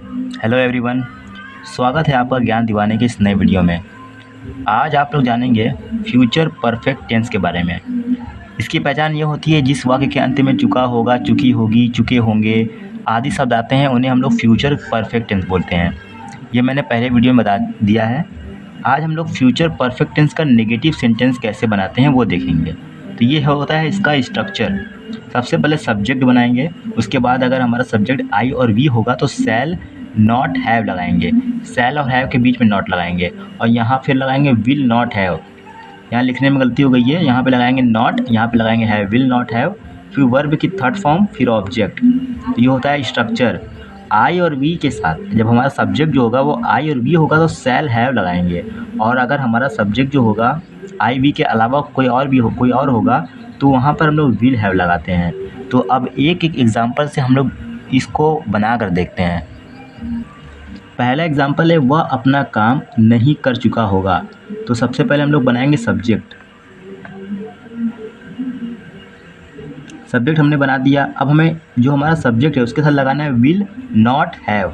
Hello everyone. स्वागत है आपका ज्ञान दीवाने के इस नए वीडियो में। आज आप लोग जानेंगे फ्यूचर परफेक्ट टेंस के बारे में। इसकी पहचान ये होती है जिस वाक्य के अंत में चुका होगा, चुकी होगी, चुके होंगे आदि शब्द आते हैं उन्हें हम लोग फ्यूचर परफेक्ट टेंस बोलते हैं। ये मैंने पहले वीडियो में बता दिया है। आज हम लोग फ्यूचर परफेक्ट टेंस का नेगेटिव सेंटेंस कैसे बनाते हैं वो देखेंगे। तो ये होता है इसका स्ट्रक्चर। सबसे पहले सब्जेक्ट बनाएंगे, उसके बाद अगर हमारा सब्जेक्ट आई और वी होगा तो शैल नॉट हैव लगाएंगे, शैल और हैव के बीच में नॉट लगाएंगे और यहाँ फिर लगाएंगे विल नॉट हैव। यहाँ लिखने में गलती हो गई है, यहाँ पे लगाएंगे नॉट, यहाँ पे लगाएंगे हैव, विल नॉट हैव, फिर वर्ब की थर्ड फॉर्म, फिर ऑब्जेक्ट। तो ये होता है स्ट्रक्चर। आई और वी के साथ जब हमारा सब्जेक्ट जो होगा वो आई और वी होगा तो शैल हैव लगाएंगे, और अगर हमारा सब्जेक्ट जो होगा आई वी के अलावा कोई और होगा तो वहाँ पर हम लोग विल हैव लगाते हैं। तो अब एक एक एग्जांपल से हम लोग इसको बना कर देखते हैं। पहला एग्जांपल है वह अपना काम नहीं कर चुका होगा। तो सबसे पहले हम लोग बनाएंगे सब्जेक्ट। सब्जेक्ट हमने बना दिया। अब हमें जो हमारा सब्जेक्ट है उसके साथ लगाना है will not have.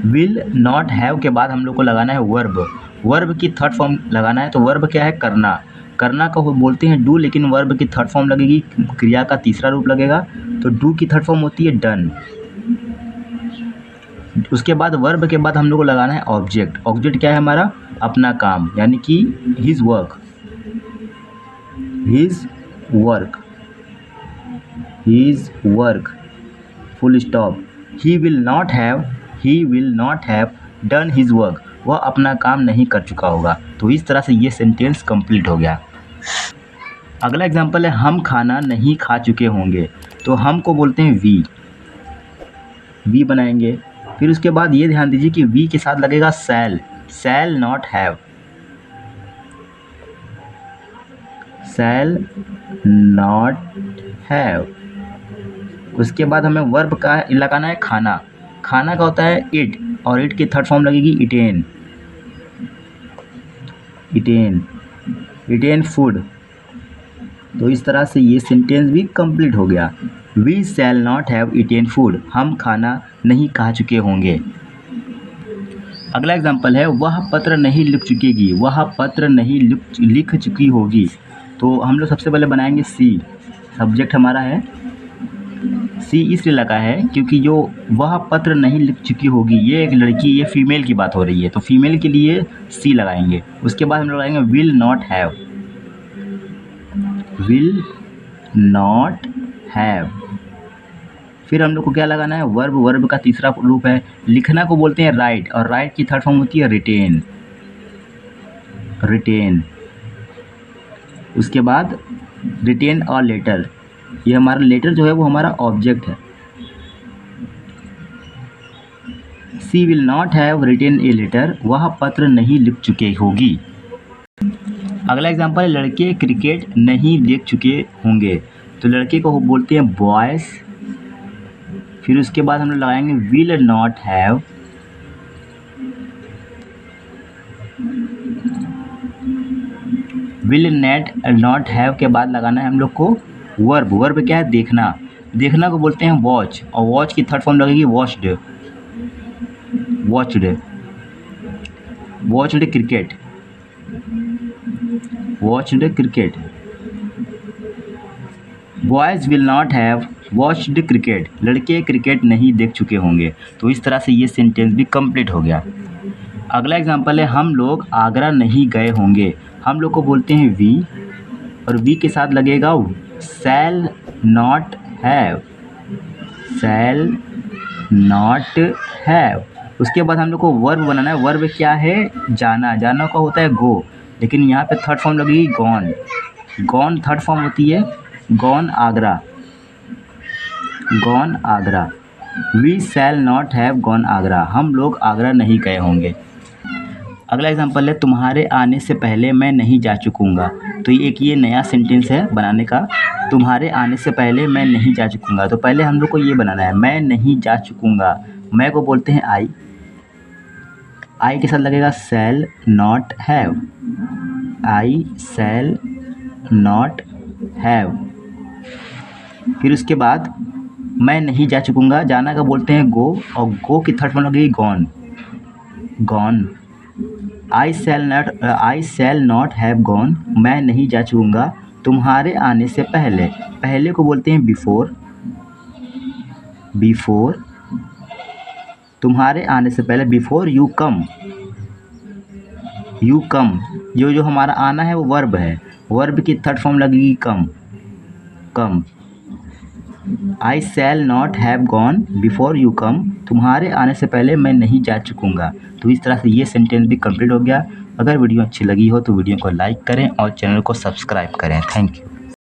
Will not have के बाद हम लोग को लगाना है वर्ब। वर्ब की थर्ड फॉर्म लगाना है। तो वर्ब क्या है? करना। करना को बोलते हैं डू, लेकिन वर्ब की थर्ड फॉर्म लगेगी, क्रिया का तीसरा रूप लगेगा। तो डू की थर्ड फॉर्म होती है डन। उसके बाद वर्ब के बाद हम लोग को लगाना है ऑब्जेक्ट। ऑब्जेक्ट क्या है हमारा? अपना काम, यानी कि his work. His work, his work, full stop. He will not have done his work. वह अपना काम नहीं कर चुका होगा। तो इस तरह से ये सेंटेंस कंप्लीट हो गया। अगला एग्जांपल है हम खाना नहीं खा चुके होंगे। तो हम को बोलते हैं वी बनाएंगे। फिर उसके बाद ये ध्यान दीजिए कि वी के साथ लगेगा शैल not have, shell not have. उसके बाद हमें वर्ब का लगाना है खाना। खाना का होता है इट, और इट की थर्ड फॉर्म लगेगी इटेन। Eaten food. तो इस तरह से ये सेंटेंस भी कंप्लीट हो गया। We shall not have eaten food. हम खाना नहीं खा चुके होंगे। अगला एग्जांपल है वह पत्र नहीं लिख चुकेगी। वह पत्र नहीं लिख चुकी होगी। तो हम लोग सबसे पहले बनाएंगे सी। सब्जेक्ट हमारा है सी, इसलिए लगा है क्योंकि जो वह पत्र नहीं लिख चुकी होगी ये एक लड़की, ये फीमेल की बात हो रही है, तो फीमेल के लिए सी लगाएंगे। उसके बाद हम लोग लगाएंगे will not have. Will not have. फिर हम लोग को क्या लगाना है? वर्ब। वर्ब का तीसरा रूप है लिखना को बोलते हैं राइट, और राइट की थर्ड फॉर्म होती है रिटेन। उसके बाद रिटेन और लेटर। ये हमारा लेटर जो है वो हमारा ऑब्जेक्ट है। She will not have written a letter. वह पत्र नहीं लिख चुके होगी। अगला एग्जांपल है लड़के क्रिकेट नहीं देख चुके होंगे। तो लड़के को बोलते हैं बॉयज़। फिर उसके बाद हम लोग लगाएंगे will not have. Will not have के बाद लगाना है हम लोग को वर्ब। वर्ब क्या है? देखना। देखना को बोलते हैं वॉच, और वॉच की थर्ड फॉर्म लगेगी watched. Cricket. Boys will not have watched cricket. लड़के क्रिकेट नहीं देख चुके होंगे। तो इस तरह से ये सेंटेंस भी कंप्लीट हो गया। अगला एग्जांपल है हम लोग आगरा नहीं गए होंगे। हम लोग को बोलते हैं वी, और वी के साथ लगेगा शैल नॉट हैव। उसके बाद हम लोग को वर्ब बनाना है। वर्ब क्या है? जाना। जाना का होता है गो, लेकिन यहाँ पे थर्ड फॉर्म लगेगी गॉन। थर्ड फॉर्म होती है gone Agra. We shall not have gone Agra. हम लोग आगरा नहीं गए होंगे। अगला एग्जांपल है तुम्हारे आने से पहले मैं नहीं जा चुकूंगा। तो ये नया सेंटेंस है बनाने का। तुम्हारे आने से पहले मैं नहीं जा चुकूंगा। तो पहले हम लोग को ये बनाना है मैं नहीं जा चुकूंगा। मैं को बोलते हैं आई के साथ लगेगा शैल not have. I shall not have. फिर उसके बाद मैं नहीं जा चुकूँगा, जाना का बोलते हैं गो, और गो की थर्ड फॉर्म लगेगी gone, gone. I shall not have gone, मैं नहीं जा चुकूँगा तुम्हारे आने से पहले। पहले को बोलते हैं बिफोर, बिफोर तुम्हारे आने से पहले, before you come, you come. जो हमारा आना है वो वर्ब है, वर्ब की थर्ड फॉर्म लगेगी come, come. I shall not have gone before you come, तुम्हारे आने से पहले मैं नहीं जा चुकूँगा। तो इस तरह से ये सेंटेंस भी कंप्लीट हो गया। अगर वीडियो अच्छी लगी हो तो वीडियो को लाइक करें और चैनल को सब्सक्राइब करें। Thank you.